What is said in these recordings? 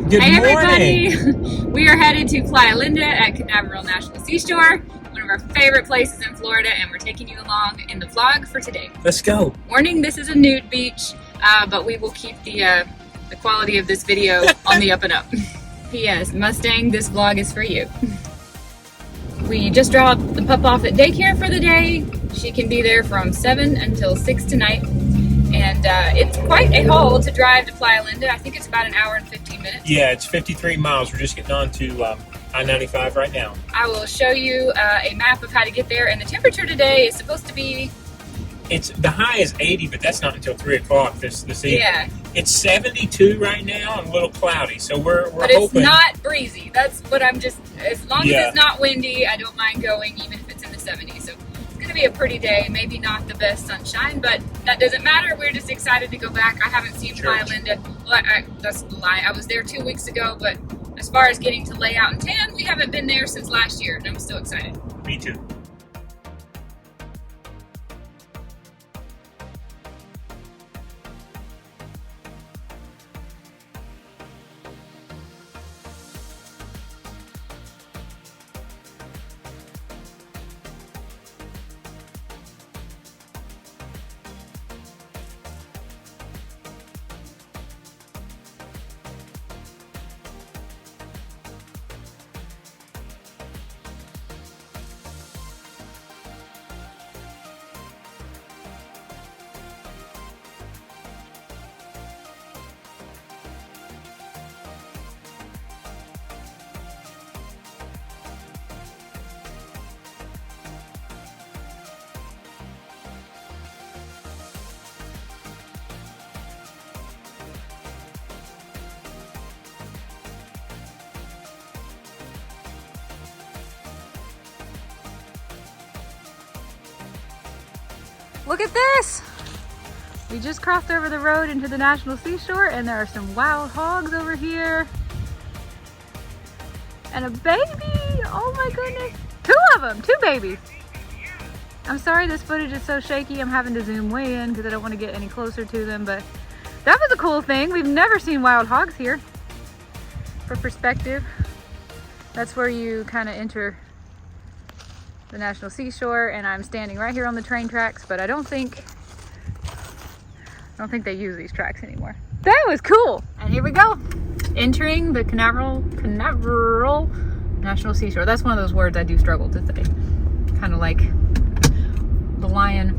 Good Hey morning. everybody! We are headed to PLAYALINDA at Canaveral National Seashore, one of our favorite places in Florida, and we're taking you along in the vlog for today. Let's go. Warning, this is a nude beach, but we will keep the quality of this video on the up and up. P.S. Mustang, this vlog is for you. We just dropped the pup off at daycare for the day. She can be there from 7 until 6 tonight. And it's quite a haul to drive to PLAYALINDA. I think it's about an hour and 15 minutes. Yeah, it's 53 miles. We're just getting on to I-95 right now. I will show you a map of how to get there. And the temperature today is supposed to be... The high is 80, but that's not until 3 o'clock this evening. Yeah. It's 72 right now and a little cloudy, so we're but hoping. It's not breezy. That's what I'm just... As long as it's not windy, I don't mind going, even if it's in the 70s. So it's going to be a pretty day. Maybe not the best sunshine, but that doesn't matter. We're just excited to go back. I haven't seen PLAYALINDA. Well, that's a lie. I was there 2 weeks ago, but as far as getting to lay out and tan, we haven't been there since last year, and I'm still excited. Me too. Look at this! We just crossed over the road into the National Seashore, and there are some wild hogs over here. And a baby! Oh my goodness! 2 of them! 2 babies! I'm sorry this footage is so shaky. I'm having to zoom way in because I don't want to get any closer to them, but that was a cool thing. We've never seen wild hogs here. For perspective, that's where you kind of enter the National Seashore, and I'm standing right here on the train tracks, but I don't think they use these tracks anymore. That was cool. And here we go, entering the Canaveral National Seashore. That's one of those words I do struggle to say. Kind of like the lion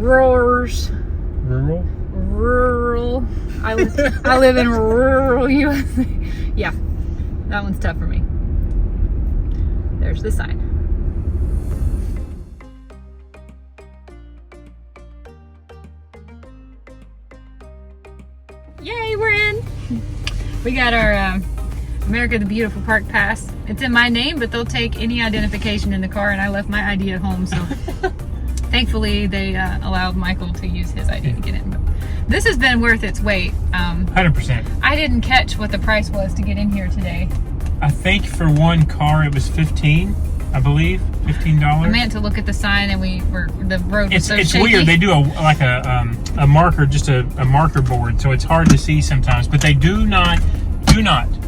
roars. Rural. I live in rural USA. Yeah, that one's tough for me. There's the sign. Yay, we're in! We got our America the Beautiful Park Pass. It's in my name, but they'll take any identification in the car, and I left my ID at home, so thankfully they allowed Michael to use his ID to get in. But this has been worth its weight. 100%. I didn't catch what the price was to get in here today. I think for one car it was $15, I believe. $15. I meant to look at the sign, and the road was so It's shaky. weird. They do a marker, just a marker board, so it's hard to see sometimes. But they do not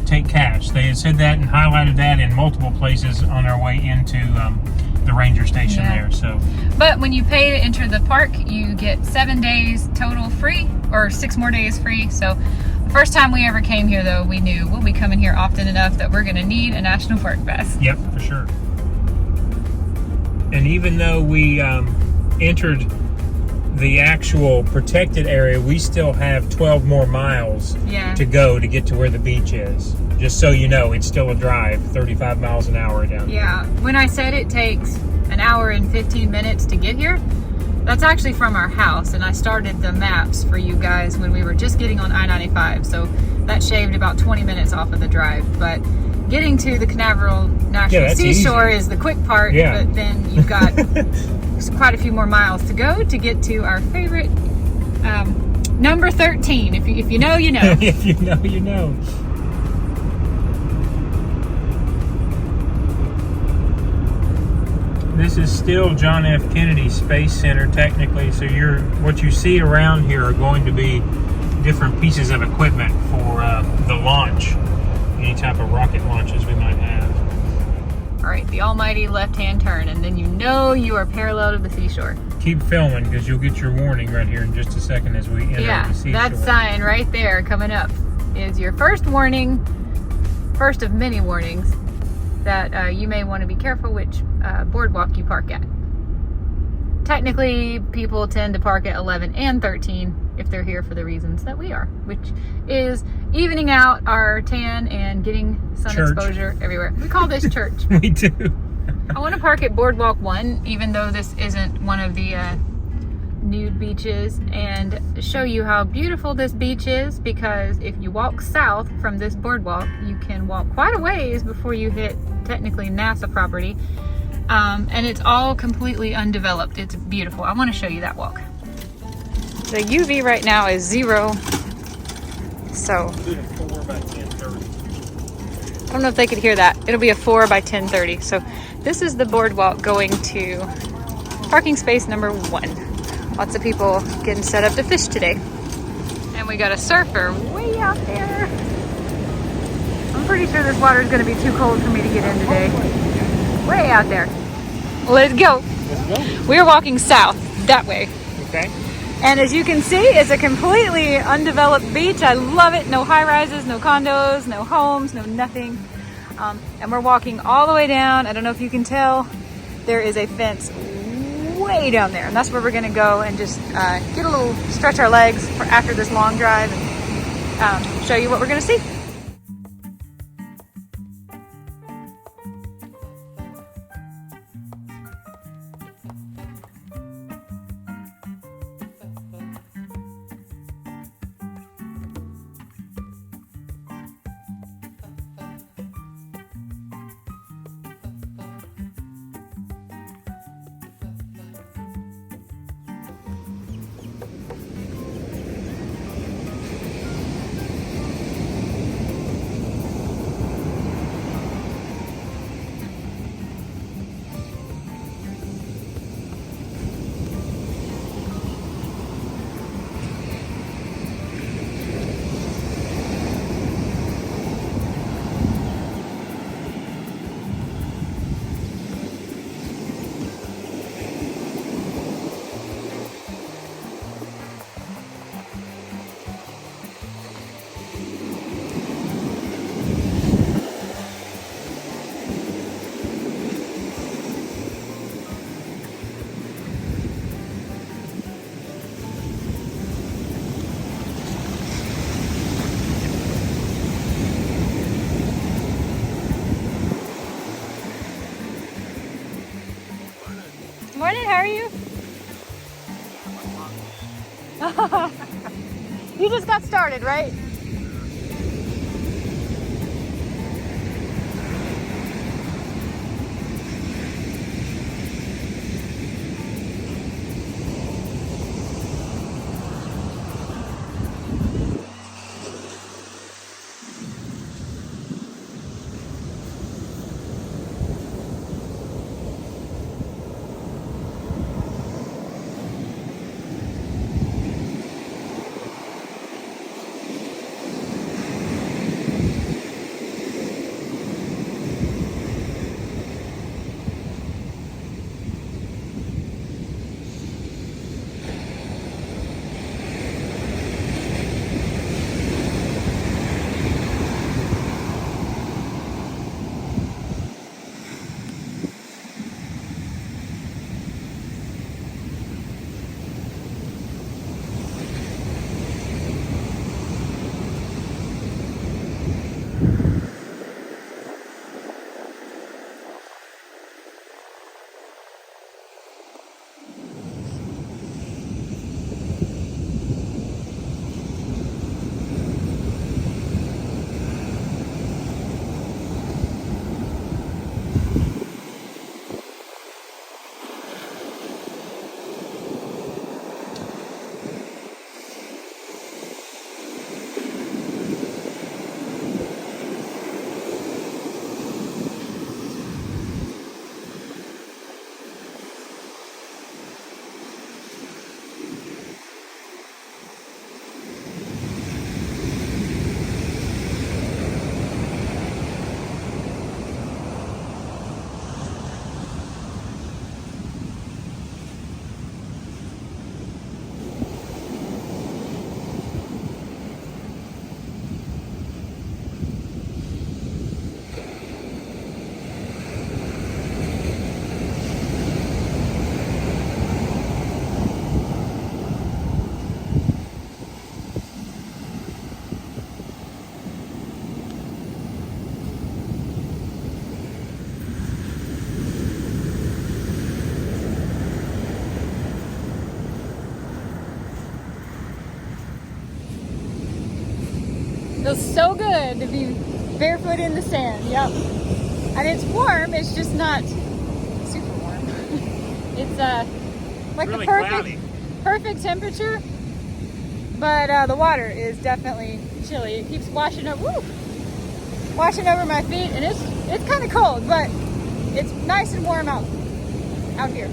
take cash. They had said that and highlighted that in multiple places on our way into the ranger station there. So, but when you pay to enter the park, you get 7 days total free, or 6 more days free. So the first time we ever came here, though, we knew we'll be coming here often enough that we're going to need a national park pass. Yep, for sure. And even though we entered the actual protected area, we still have 12 more miles to go to get to where the beach is. Just so you know, it's still a drive, 35 miles an hour down here. Yeah, when I said it takes an hour and 15 minutes to get here, that's actually from our house, and I started the maps for you guys when we were just getting on I-95, so that shaved about 20 minutes off of the drive. But getting to the Canaveral National Seashore is the quick part, but then you've got quite a few more miles to go to get to our favorite number 13. If you know, you know. If you know, you know. This is still John F. Kennedy Space Center, technically. So what you see around here are going to be different pieces of equipment for the launch launch any type of rocket launches we might have. All right, the almighty left-hand turn, and then you know you are parallel to the seashore. Keep filming because you'll get your warning right here in just a second as we enter the seashore. That sign right there coming up is your first warning, first of many warnings, that you may want to be careful which boardwalk you park at. Technically, people tend to park at 11 and 13 if they're here for the reasons that we are, which is evening out our tan and getting sun exposure everywhere. We call this church. We do. I want to park at Boardwalk 1, even though this isn't one of the nude beaches, and show you how beautiful this beach is, because if you walk south from this boardwalk, you can walk quite a ways before you hit technically NASA property. And it's all completely undeveloped. It's beautiful. I want to show you that walk. The UV right now is 0. So I don't know if they could hear that. It'll be a 4 by 10:30. So this is the boardwalk going to parking space number 1. Lots of people getting set up to fish today. And we got a surfer way out there. I'm pretty sure this water is going to be too cold for me to get in today. Way out there. Let's go. We're walking south that way. Okay. And as you can see, it's a completely undeveloped beach. I love it. No high rises, no condos, no homes, no nothing. And we're walking all the way down. I don't know if you can tell, there is a fence way down there. And that's where we're gonna go and just get a little, stretch our legs for after this long drive and show you what we're gonna see. Morning, how are you? You just got started, right? so good to be barefoot in the sand. Yep. And it's warm, it's just not super warm. It's like really the perfect temperature, but the water is definitely chilly. It keeps washing over my feet, and it's kind of cold, but it's nice and warm out here.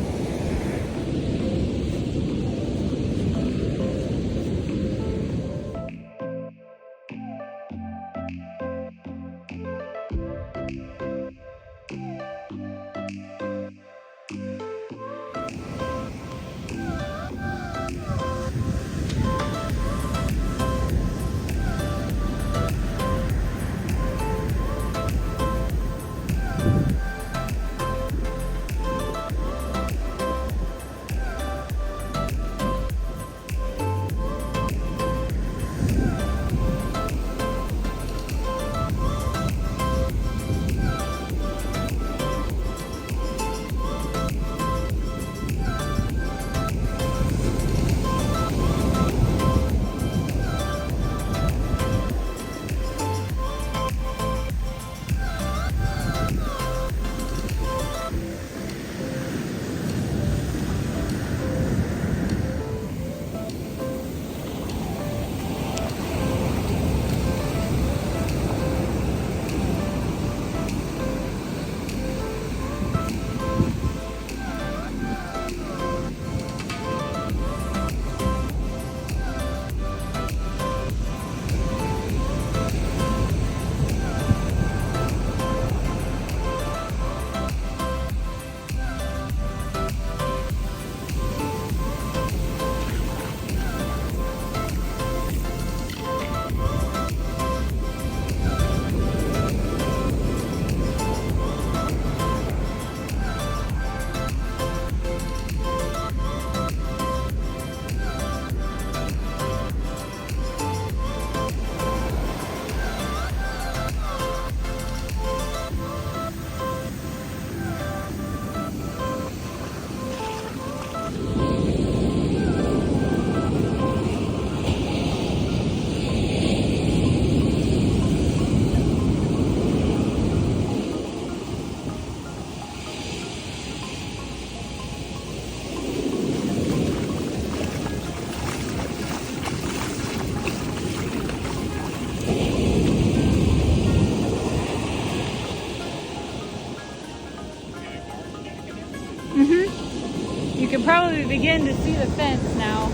You can probably begin to see the fence now.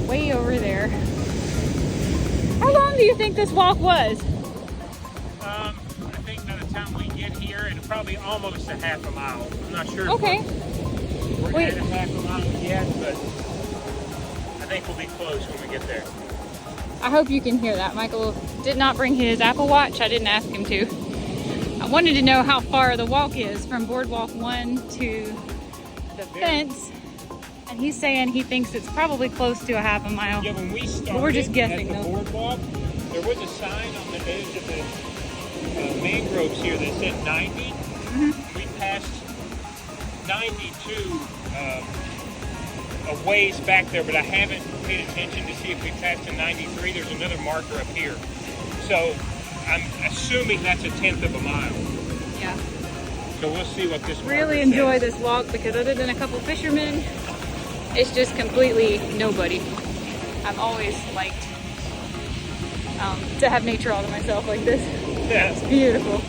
Way over there. How long do you think this walk was? I think by the time we get here, it'll probably almost a half a mile. I'm not sure. Okay. We're at a half a mile yet, but I think we'll be close when we get there. I hope you can hear that. Michael did not bring his Apple Watch. I didn't ask him to. I wanted to know how far the walk is from Boardwalk 1 to the fence, and he's saying he thinks it's probably close to a half a mile. Yeah, when we started but we're just guessing, at the boardwalk, there was a sign on the edge of the mangroves here that said 90. Mm-hmm. We passed 92 a ways back there, but I haven't paid attention to see if we passed a 93. There's another marker up here. So I'm assuming that's a 1/10 of a mile. Yeah. So we'll see what this really enjoy this walk, because other than a couple fishermen, it's just completely nobody. I've always liked to have nature all to myself like this. Yeah. It's beautiful.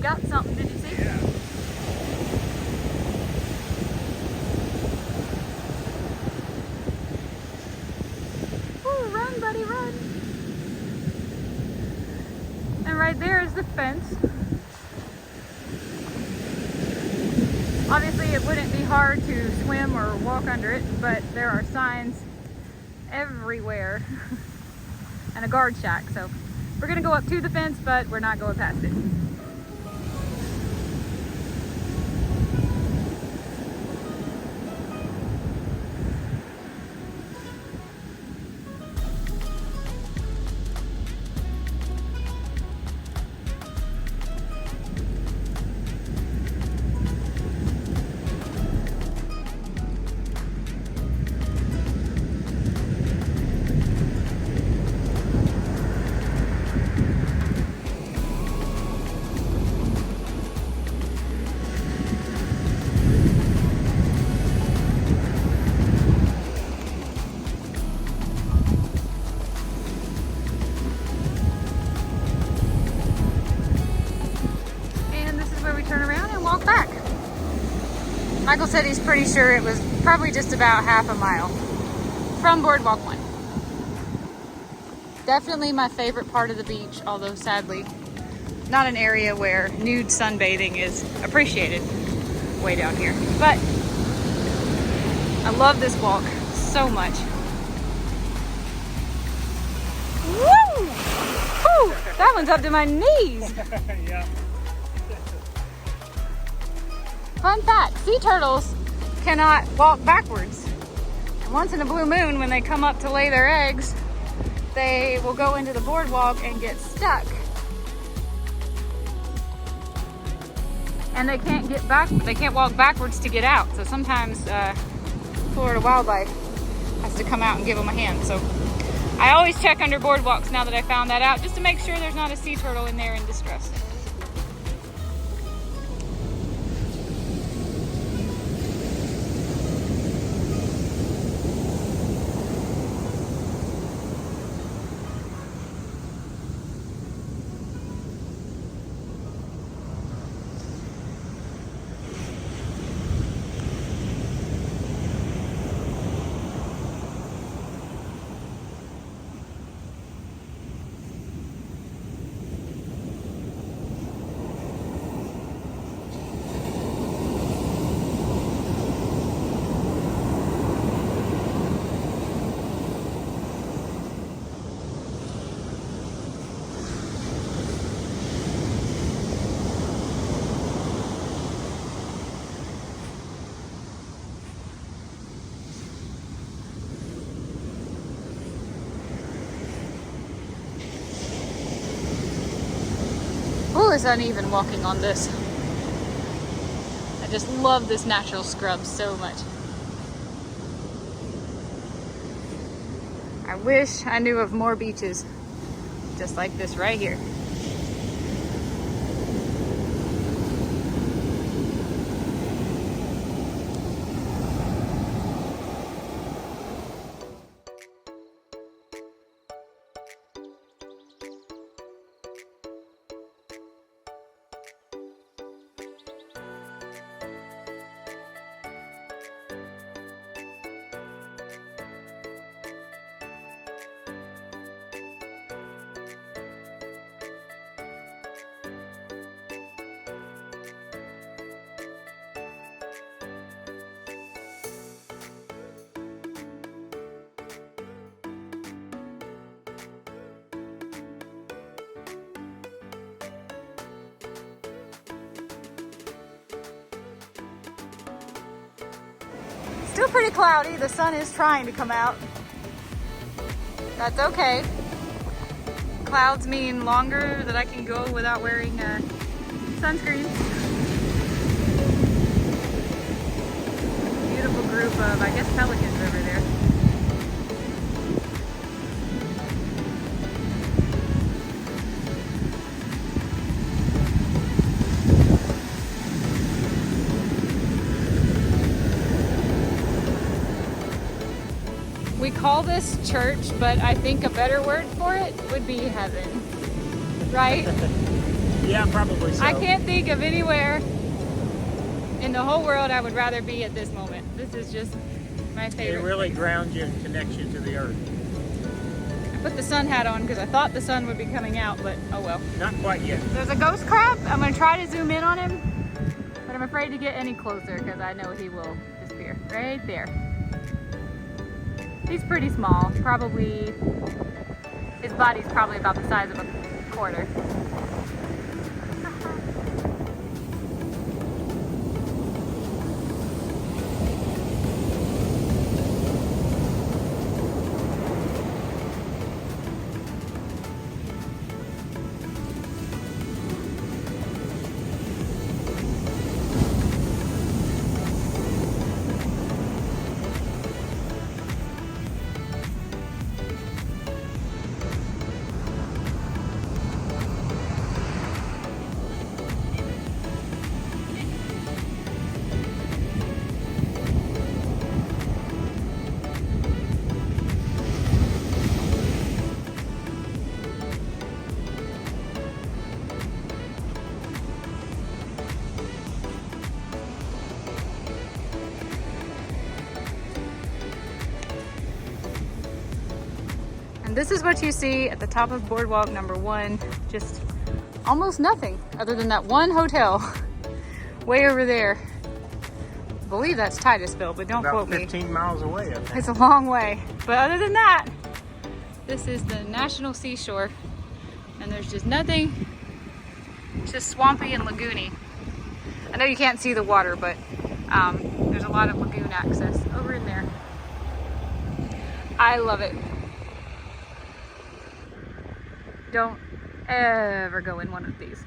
got something, did you see? Yeah. Ooh, run, buddy, run. And right there is the fence. Obviously, it wouldn't be hard to swim or walk under it, but there are signs everywhere and a guard shack. So we're gonna go up to the fence, but we're not going past it. Michael said he's pretty sure it was probably just about half a mile from Boardwalk 1. Definitely my favorite part of the beach, although sadly not an area where nude sunbathing is appreciated way down here. But I love this walk so much. Woo! Whew, that one's up to my knees. Yeah. Fun fact, sea turtles cannot walk backwards. And once in a blue moon, when they come up to lay their eggs, they will go into the boardwalk and get stuck. And they can't get back, they can't walk backwards to get out. So sometimes Florida Wildlife has to come out and give them a hand. So I always check under boardwalks now that I found that out, just to make sure there's not a sea turtle in there in distress. Oh, it's uneven walking on this. I just love this natural scrub so much. I wish I knew of more beaches just like this right here. Still pretty cloudy. The sun is trying to come out. That's okay. Clouds mean longer that I can go without wearing sunscreen. Beautiful group of, I guess, pelicans over there. We call this church, but I think a better word for it would be heaven, right? Yeah, probably so. I can't think of anywhere in the whole world I would rather be at this moment. This is just my favorite. It really grounds you and connects you to the earth. I put the sun hat on because I thought the sun would be coming out, but oh well. Not quite yet. There's a ghost crab. I'm gonna try to zoom in on him, but I'm afraid to get any closer because I know he will disappear. Right there. He's pretty small. Probably, his body's probably about the size of a quarter. This is what you see at the top of boardwalk number 1. Just almost nothing other than that one hotel way over there. I believe that's Titusville, but don't quote me. About 15 miles away, I think. It's a long way. But other than that, this is the National Seashore. And there's just nothing. It's just swampy and lagoony. I know you can't see the water, but there's a lot of lagoon access over in there. I love it. Don't ever go in one of these.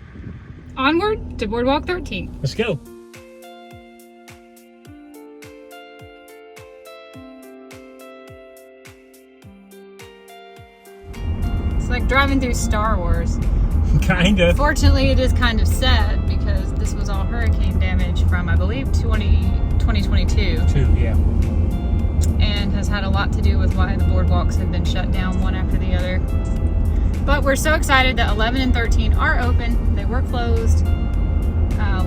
Onward to Boardwalk 13. Let's go. It's like driving through Star Wars. Kinda. Fortunately, it is kind of sad because this was all hurricane damage from, I believe, 2022. Yeah. And has had a lot to do with why the boardwalks have been shut down one after the other. But we're so excited that 11 and 13 are open. They were closed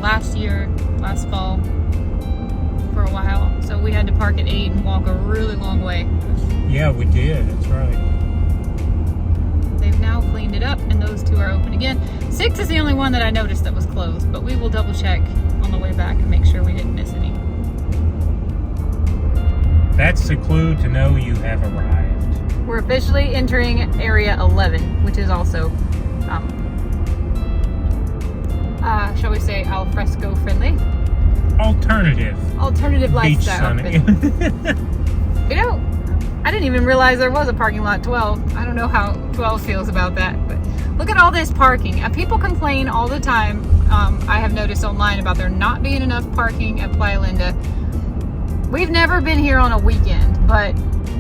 last fall for a while. So we had to park at 8 and walk a really long way. Yeah, we did. That's right. They've now cleaned it up and those 2 are open again. 6 is the only one that I noticed that was closed, but we will double check on the way back and make sure we didn't miss any. That's the clue to know you have arrived. We're officially entering area 11, which is also, shall we say, al fresco friendly. Alternative lifestyle. You know, I didn't even realize there was a parking lot 12. I don't know how 12 feels about that, but look at all this parking. People complain all the time. I have noticed online about there not being enough parking at PLAYALINDA. We've never been here on a weekend, but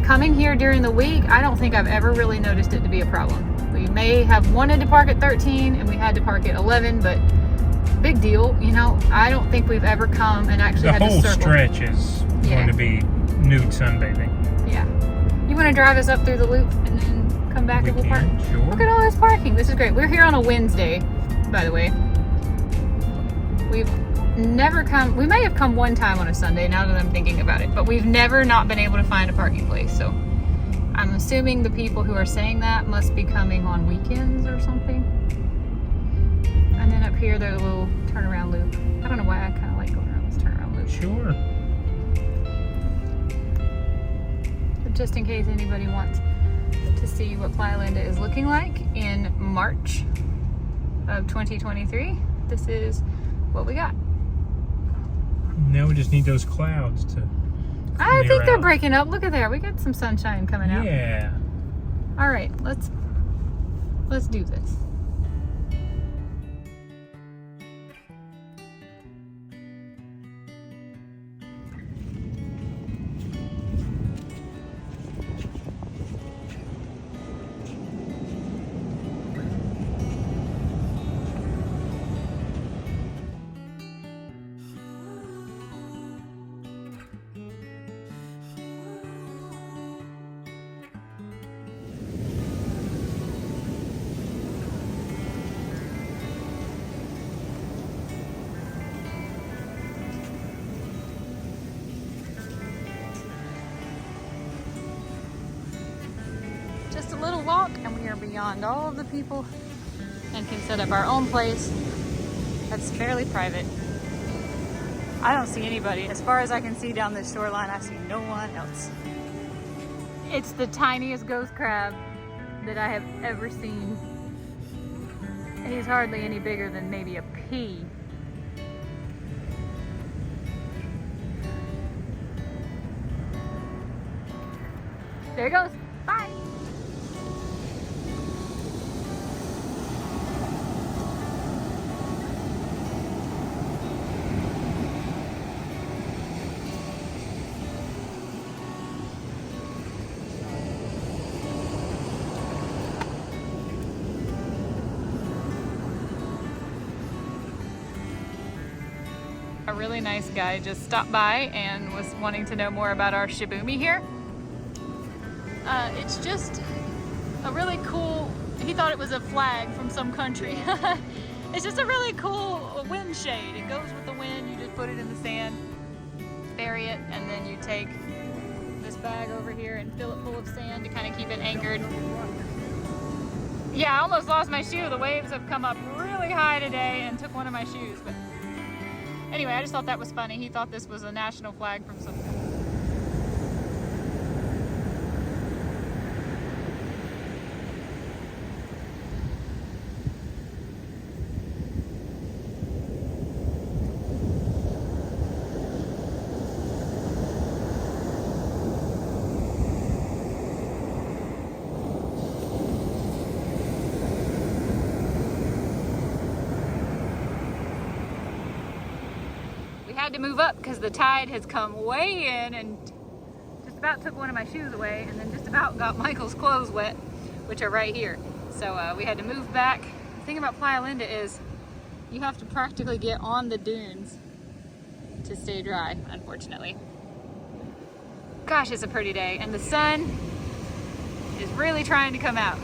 coming here during the week, I don't think I've ever really noticed it to be a problem. We may have wanted to park at 13 and we had to park at 11, but big deal, you know. I don't think we've ever come and actually had to circle. The whole stretch is going to be nude sunbathing. Yeah. You want to drive us up through the loop and then come back and we'll park? Sure. Look at all this parking. This is great. We're here on a Wednesday, by the way. We've never come. We may have come one time on a Sunday now that I'm thinking about it, but we've never not been able to find a parking place. So I'm assuming the people who are saying that must be coming on weekends or something. And then up here, there's a little turnaround loop. I don't know why I kind of like going around this turnaround loop. Sure. But just in case anybody wants to see what PLAYALINDA is looking like in March of 2023, this is what we got. Now we just need those clouds to I think they're breaking up. Look at there. We got some sunshine coming out. Yeah. All right, let's do this. beyond all of the people and can set up our own place that's fairly private. I don't see anybody. As far as I can see down this shoreline, I see no one else. It's the tiniest ghost crab that I have ever seen. He's hardly any bigger than maybe a pea. There he goes. Bye. A really nice guy just stopped by and was wanting to know more about our shibumi here. It's just a really cool, he thought it was a flag from some country. It's just a really cool wind shade. It goes with the wind. You just put it in the sand, bury it, and then you take this bag over here and fill it full of sand to kind of keep it anchored. Yeah, I almost lost my shoe. The waves have come up really high today and took one of my shoes. But anyway, I just thought that was funny. He thought this was a national flag from some country. Had to move up because the tide has come way in and just about took one of my shoes away, and then just about got Michael's clothes wet, which are right here. So we had to move back. The thing about PLAYALINDA is you have to practically get on the dunes to stay dry, unfortunately. Gosh, it's a pretty day, and the sun is really trying to come out.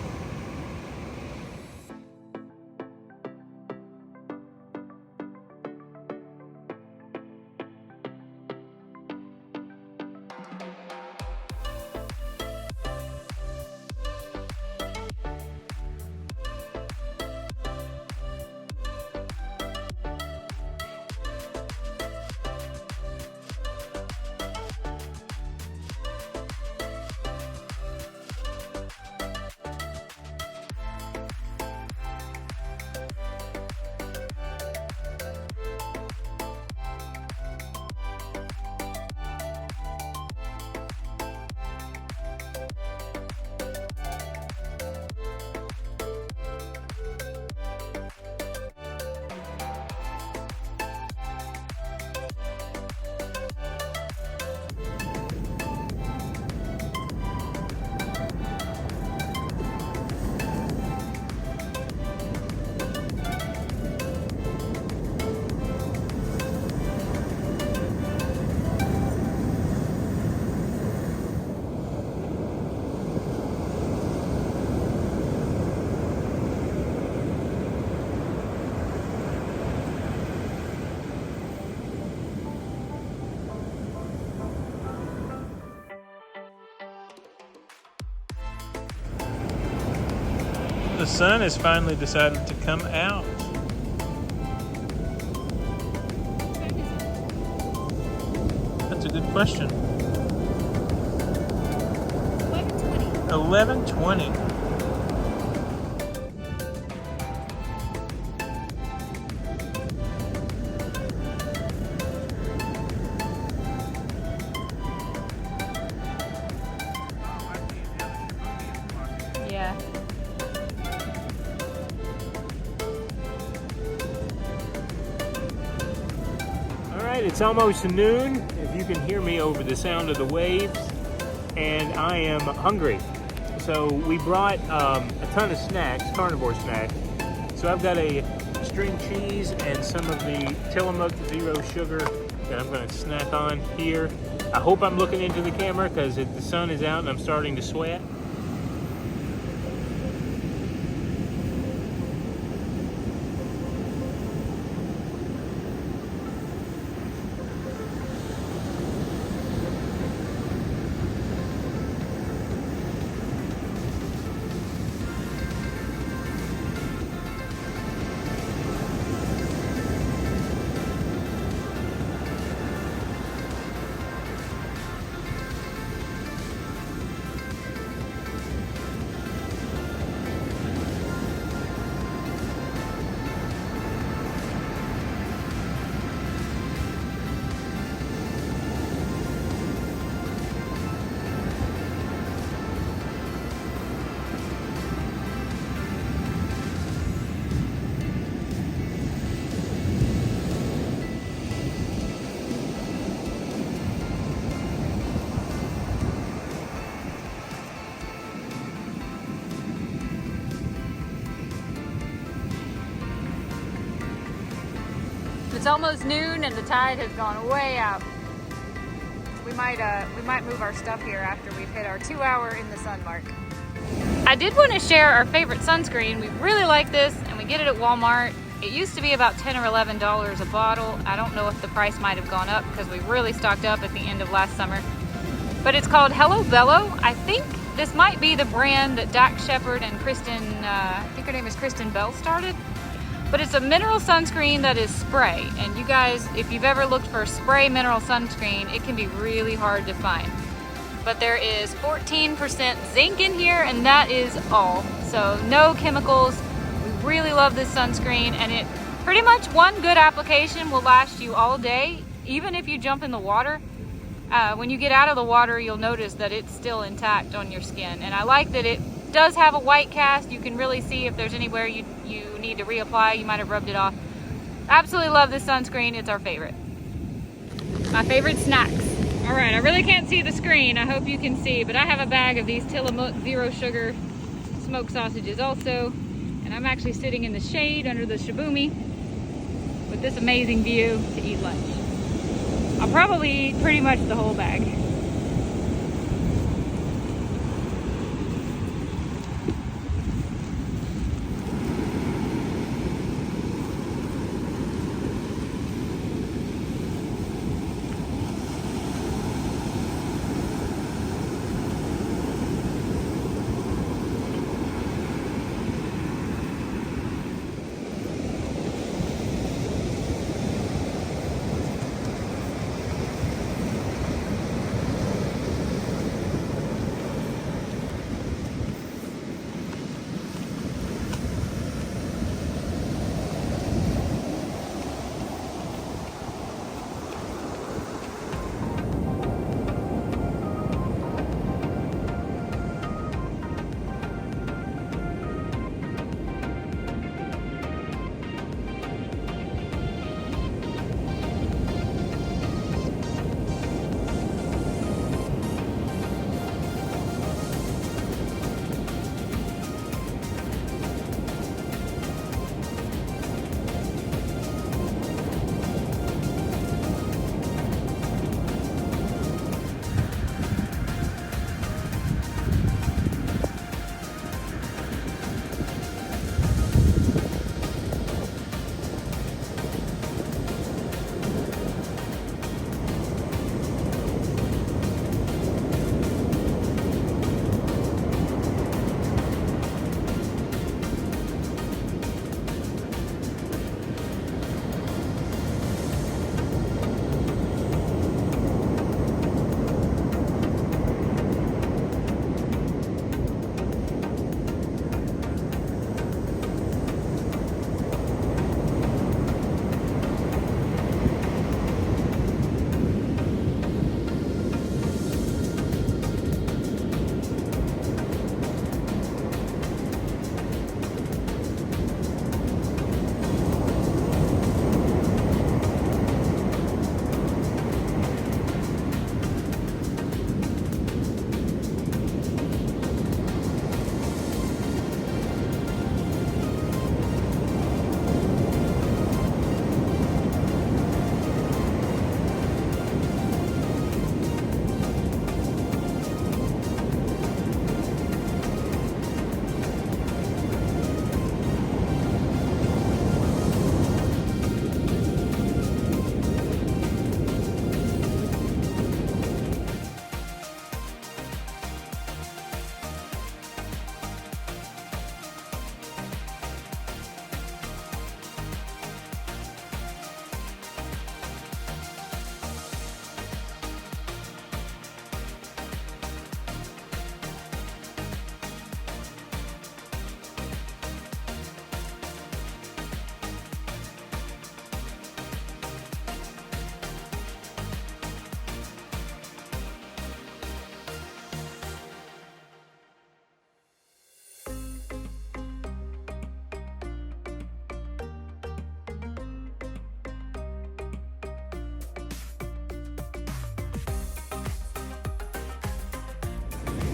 The sun has finally decided to come out. That's a good question. 11:20. 11:20. Yeah. It's almost noon, if you can hear me over the sound of the waves, and I am hungry. So we brought a ton of snacks, carnivore snacks. So I've got a string cheese and some of the Tillamook zero sugar that I'm going to snack on here. I hope I'm looking into the camera because the sun is out and I'm starting to sweat. It's almost noon and the tide has gone way out. We might move our stuff here after we've hit our 2 hour in the sun mark. I did want to share our favorite sunscreen. We really like this and we get it at Walmart. It used to be about $10 or $11 a bottle. I don't know if the price might have gone up because we really stocked up at the end of last summer. But it's called Hello Bello. I think this might be the brand that Dax Shepard and Kristen, I think her name is Kristen Bell, started. But it's a mineral sunscreen that is spray. And you guys, if you've ever looked for spray mineral sunscreen, it can be really hard to find. But there is 14% zinc in here, and that is all. So no chemicals. We really love this sunscreen, and it pretty much one good application will last you all day, even if you jump in the water. When you get out of the water, you'll notice that it's still intact on your skin. And I like that it does have a white cast. You can really see if there's anywhere you need to reapply. You might have rubbed it off. Absolutely love this sunscreen. It's our favorite. My favorite snacks. All right, I really can't see the screen. I hope you can see, but I have a bag of these Tillamook zero sugar smoked sausages also. And I'm actually sitting in the shade under the shaboomi with this amazing view to eat lunch. I'll probably eat pretty much the whole bag.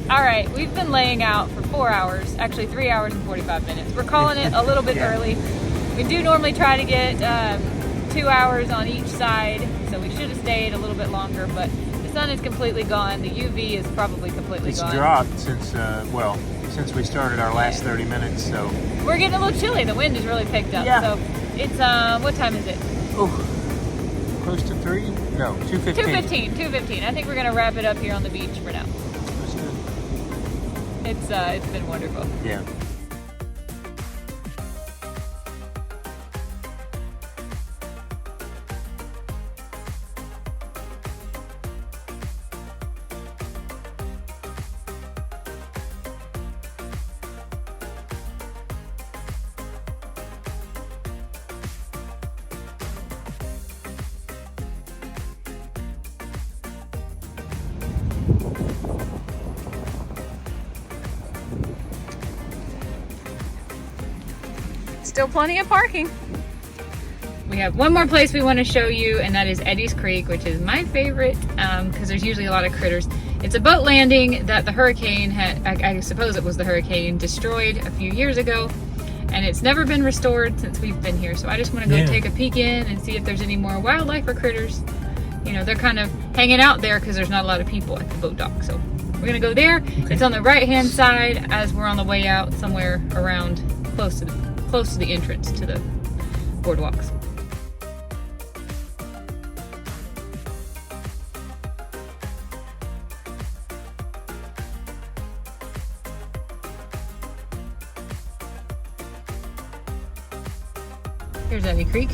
All right, we've been laying out for 4 hours, actually 3 hours and 45 minutes. We're calling it a little bit early. We do normally try to get 2 hours on each side, so we should have stayed a little bit longer, but the sun is completely gone. The UV is probably completely gone. It's dropped since, well, since we started our last 30 minutes, so. We're getting a little chilly. The wind has really picked up. Yeah. So it's, what time is it? Oh, close to 3? No, 2:15. 2:15. I think we're going to wrap it up here on the beach for now. That's good. It's been wonderful. Yeah. Still plenty of parking. We have one more place we want to show you, and that is Eddy's Creek, which is my favorite because there's usually a lot of critters. It's a boat landing that the hurricane had, I suppose it was the hurricane, destroyed a few years ago, and it's never been restored since we've been here. So I just want to go take a peek in and see if there's any more wildlife or critters. You know, they're kind of hanging out there because there's not a lot of people at the boat dock. So we're gonna go there. Okay. It's on the right-hand side as we're on the way out, somewhere around close to the entrance to the boardwalks. Here's Eddy Creek.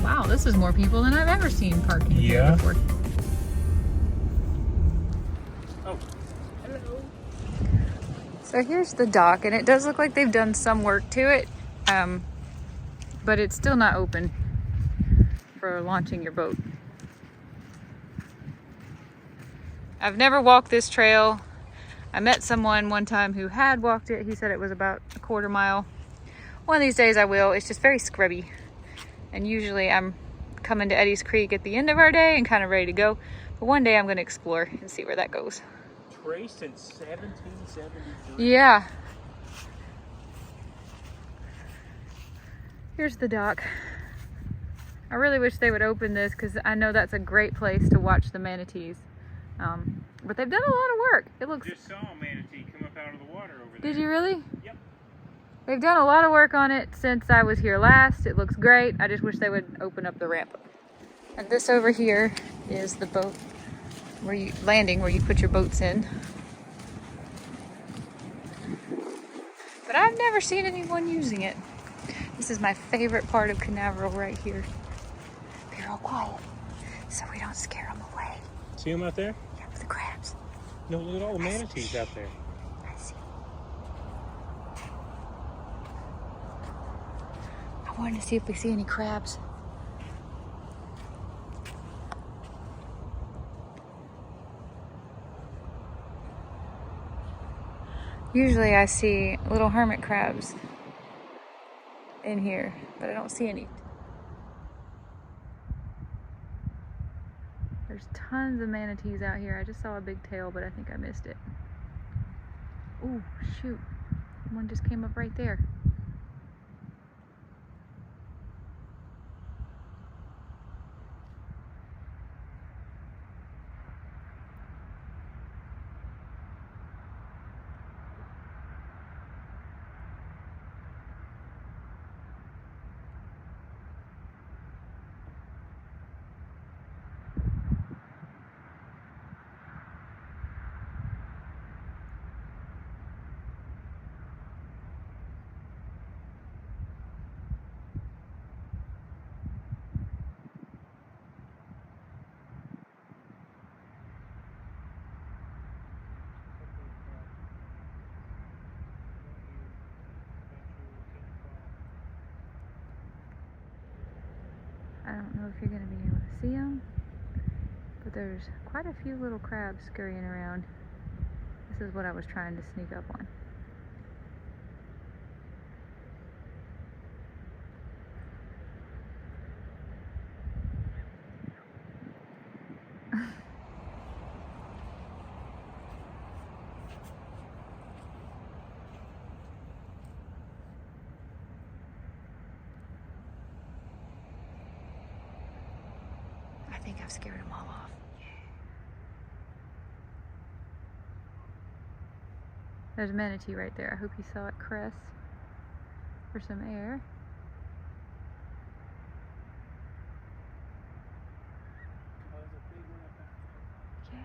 Wow, this is more people than I've ever seen parking here before. So here's the dock, and it does look like they've done some work to it, but it's still not open for launching your boat. I've never walked this trail. I met someone one time who had walked it. He said it was about a quarter mile. One of these days I will. It's just very scrubby. And usually I'm coming to Eddy's Creek at the end of our day and kind of ready to go. But one day I'm going to explore and see where that goes. Traced in 1773. Yeah. Here's the dock. I really wish they would open this because I know that's a great place to watch the manatees. But they've done a lot of work. It looks. Just saw a manatee come up out of the water over there. Did you really? Yep. They've done a lot of work on it since I was here last. It looks great. I just wish they would open up the ramp. And this over here is the boat where you put your boats in. But I've never seen anyone using it. This is my favorite part of Canaveral right here. Be real quiet so we don't scare them away. See them out there? Yeah, the crabs. No, look at all the manatees out there. I see. I wanted to see if we see any crabs. Usually I see little hermit crabs in here, but I don't see any. There's tons of manatees out here. I just saw a big tail, but I think I missed it. Ooh, shoot. One just came up right there. I don't know if you're going to be able to see them, but there's quite a few little crabs scurrying around. This is what I was trying to sneak up on. think I've scared them all off. Yeah. There's a manatee right there. I hope you saw it crest for some air. Yeah.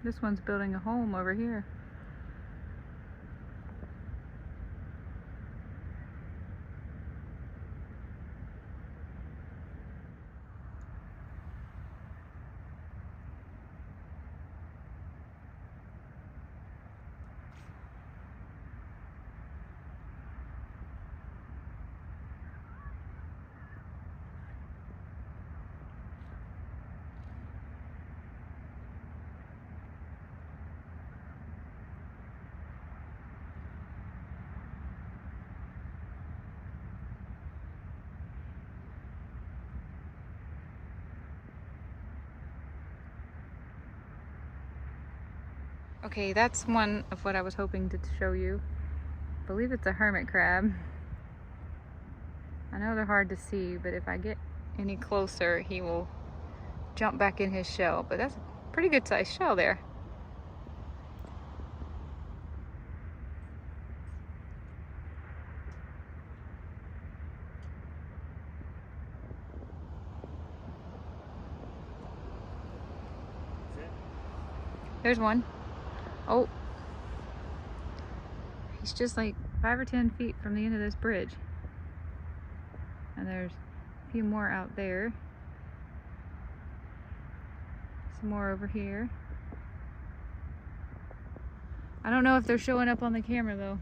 This one's building a home over here. Okay, that's one of what I was hoping to show you. I believe it's a hermit crab. I know they're hard to see, but if I get any closer, he will jump back in his shell. But that's a pretty good sized shell there. There's one. Oh, he's just like 5 or 10 feet from the end of this bridge. And there's a few more out there. Some more over here. I don't know if they're showing up on the camera though.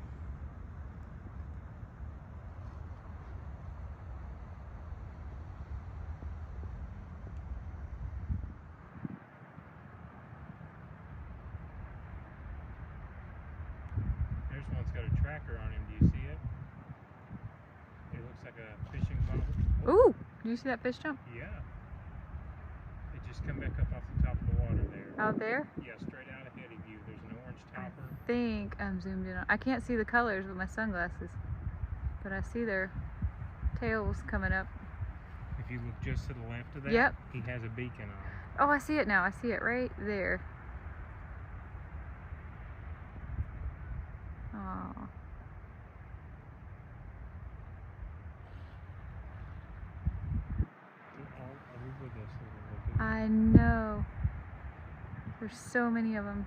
Got a tracker on him. Do you see it? It looks like a fishing bobber. Ooh! Did you see that fish jump? Yeah. It just come back up off the top of the water there. Out there? Yeah, straight out ahead of you. There's an orange topper. I think I'm zoomed in on. I can't see the colors with my sunglasses, but I see their tails coming up. If you look just to the left of that, yep. He has a beacon on. Oh, I see it now. I see it right there. Oh. I know. There's so many of them.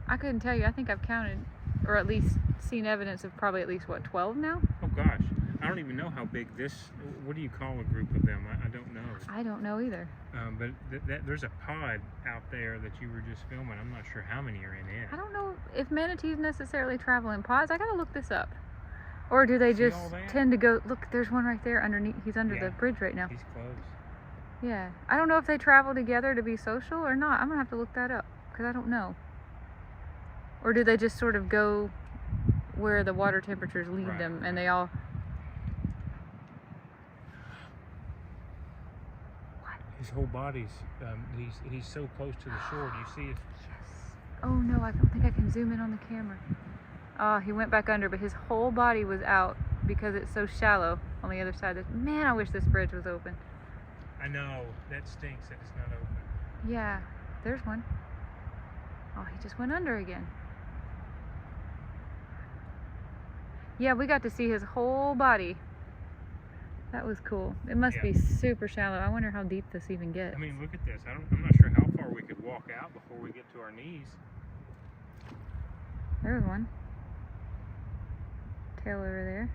I couldn't tell you. I think I've counted, or at least seen evidence of probably at least, what, 12 now? Oh gosh. I don't even know how big this, what do you call a group of them? I don't know. I don't know either. But there's a pod out there that you were just filming. I'm not sure how many are in it. I don't know if manatees necessarily travel in pods. I gotta look this up. Or do they just tend to go, look, there's one right there underneath, he's under the bridge right now. He's close. Yeah. I don't know if they travel together to be social or not. I'm gonna have to look that up, because I don't know. Or do they just sort of go where the water temperatures lead them, and they all... His whole body's, he's so close to the shore. Do you see it? Yes. Oh no, I don't think I can zoom in on the camera. Oh, he went back under, but his whole body was out because it's so shallow on the other side. Man, I wish this bridge was open. I know, that stinks that it's not open. Yeah, there's one. Oh, he just went under again. Yeah, we got to see his whole body. That was cool. It must be super shallow. I wonder how deep this even gets. I mean, look at this. I'm not sure how far we could walk out before we get to our knees. There's one. Tail over there.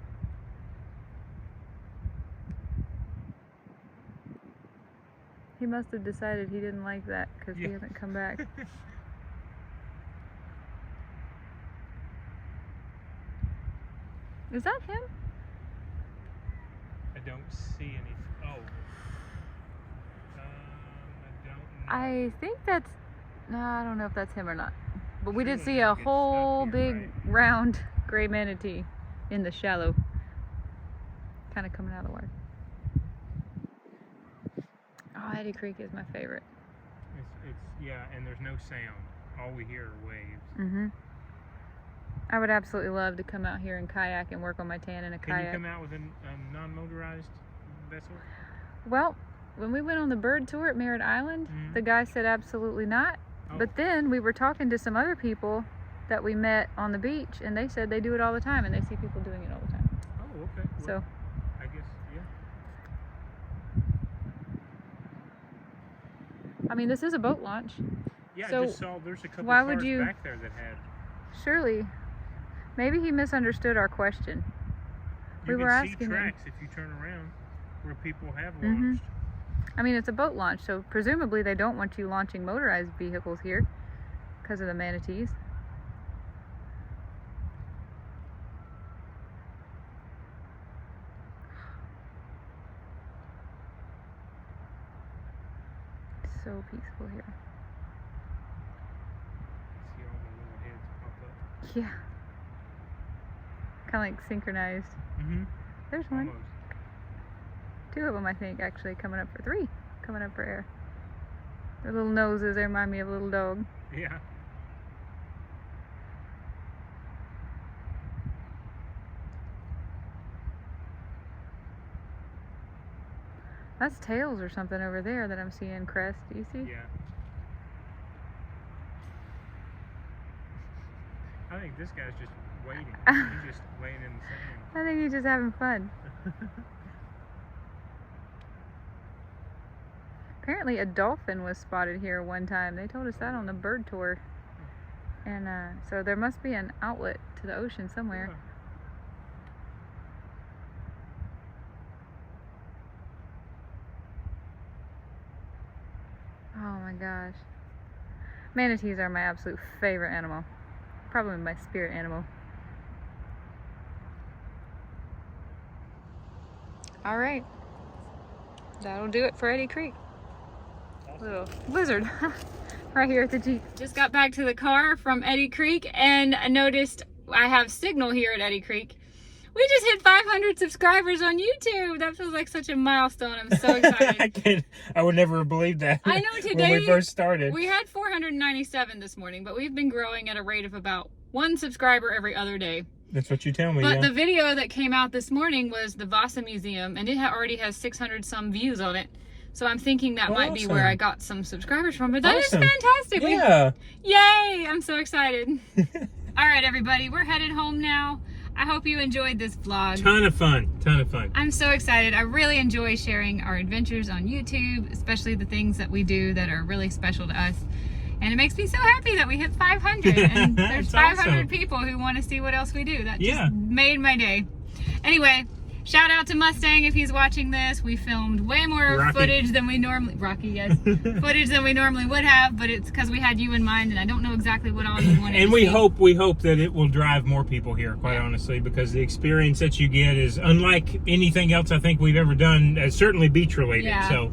He must have decided he didn't like that because he hasn't come back. Is that him? I don't see any. Oh. I don't know. I think that's. No, I don't know if that's him or not. But we did Surely see it'll a get whole stuck here, big round gray manatee in the shallow. Kind of coming out of the water. Oh, Eddy Creek is my favorite. It's yeah, and there's no sound. All we hear are waves. Mm-hmm. I would absolutely love to come out here and kayak and work on my tan in a Can kayak. you come out with a non-motorized vessel? Well, when we went on the bird tour at Merritt Island, the guy said absolutely not. Oh. But then we were talking to some other people that we met on the beach, and they said they do it all the time, and they see people doing it all the time. Oh, okay. Well, So, I guess, yeah. I mean, this is a boat launch. Yeah, So, I just saw there's a couple why of would cars you- back there that had. Surely, maybe he misunderstood our question. You We can were see asking him. tracks if you turn around where people have Mhm. launched. I mean, it's a boat launch, so presumably they don't want you launching motorized vehicles here because of the manatees. So peaceful here. See all the little heads pop up. Yeah. Kind of like synchronized. Mm-hmm. There's one. Almost. 2 of them, I think, actually coming up for 3. Coming up for air. Their little noses, they remind me of a little dog. Yeah. That's tails or something over there that I'm seeing crest. Do you see? Yeah. I think this guy's just waiting. He's just laying in the sand. I think he's just having fun. Apparently a dolphin was spotted here one time. They told us that on the bird tour. And so there must be an outlet to the ocean somewhere. Oh my gosh. Manatees are my absolute favorite animal. Probably my spirit animal. Alright. That'll do it for Eddy Creek. Little blizzard right here at the Jeep. Just got back to the car from Eddy Creek and I noticed I have signal here at Eddy Creek. We just hit 500 subscribers on YouTube. That feels like such a milestone. I'm so excited. I would never have believed that. I know today when we first started. We had 497 this morning, but we've been growing at a rate of about 1 subscriber every other day. That's what you tell me. But yeah. the video that came out this morning was the Vasa Museum, and it already has 600 some views on it. So I'm thinking that might be where I got some subscribers from. But that is fantastic. Yeah. Yay! I'm so excited. All right, everybody, we're headed home now. I hope you enjoyed this vlog. Ton of fun. Ton of fun. I'm so excited. I really enjoy sharing our adventures on YouTube, especially the things that we do that are really special to us. And it makes me so happy that we hit 500 and there's 500 awesome. People who want to see what else we do. That just made my day. Anyway, shout out to Mustang if he's watching this. We filmed way more footage than we normally, footage than we normally would have, but it's because we had you in mind and I don't know exactly what all you wanted And to we see. hope that it will drive more people here, quite honestly, because the experience that you get is unlike anything else I think we've ever done, certainly beach related. Yeah. So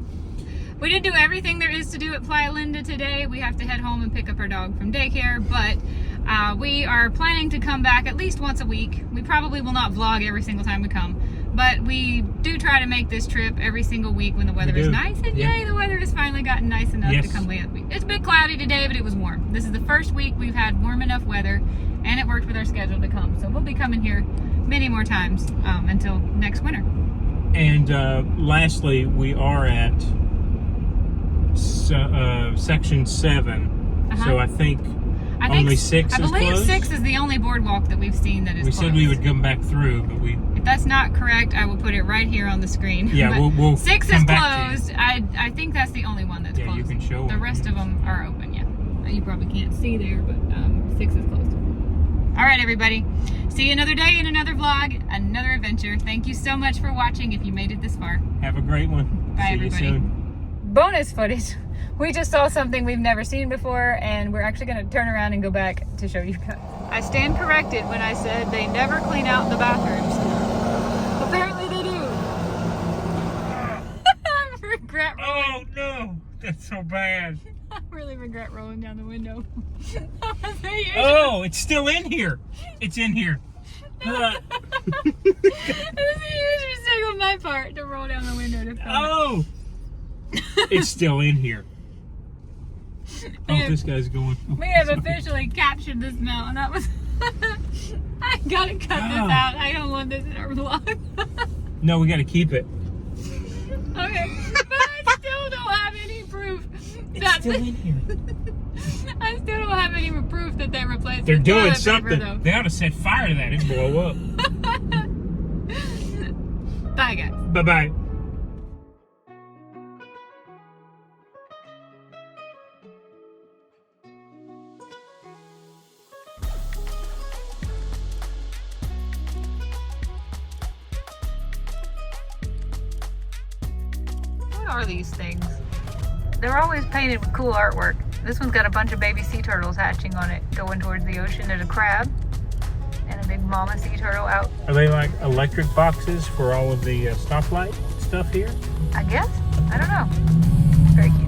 we didn't do everything there is to do at PLAYALINDA today. We have to head home and pick up our dog from daycare, but we are planning to come back at least once a week. We probably will not vlog every single time we come, but we do try to make this trip every single week when the weather is nice, and yay, the weather has finally gotten nice enough to come lay at the beach. It's a bit cloudy today, but it was warm. This is the first week we've had warm enough weather, and it worked with our schedule to come. So we'll be coming here many more times until next winter. And lastly, we are at section 7, so I think only 6 is closed. I believe 6 is the only boardwalk that we've seen that is closed. We said we would come back through, but if that's not correct, I will put it right here on the screen. Yeah, we'll 6 come is back closed. I think that's the only one that's closed. You can show the rest of them are open. Yeah, you probably can't see there, but 6 is closed. All right, everybody. See you another day in another vlog, another adventure. Thank you so much for watching. If you made it this far, have a great one. Bye, See everybody. you soon. Bonus footage. We just saw something we've never seen before, and we're actually going to turn around and go back to show you guys. I stand corrected when I said they never clean out the bathrooms. Apparently they do. I regret rolling. Oh no, that's so bad. I really regret rolling down the window. Oh, it's still in here. It's in here. It was a huge mistake on my part to roll down the window to film Oh, it's still in here. Oh, this guy's going. We have officially captured this smell, and that was. I gotta cut this out. I don't want this in our vlog. No, we got to keep it. Okay, but I still don't have any proof. It's still in here. I still don't have any proof that they replaced. They're the doing toilet something. paper, They ought to set fire to that. It'd blow up. Bye, guys. Bye bye. What are these things? They're always painted with cool artwork. This one's got a bunch of baby sea turtles hatching on it, going towards the ocean. There's a crab and a big mama sea turtle out. Are they like electric boxes for all of the stoplight stuff here? I guess. I don't know. Very cute.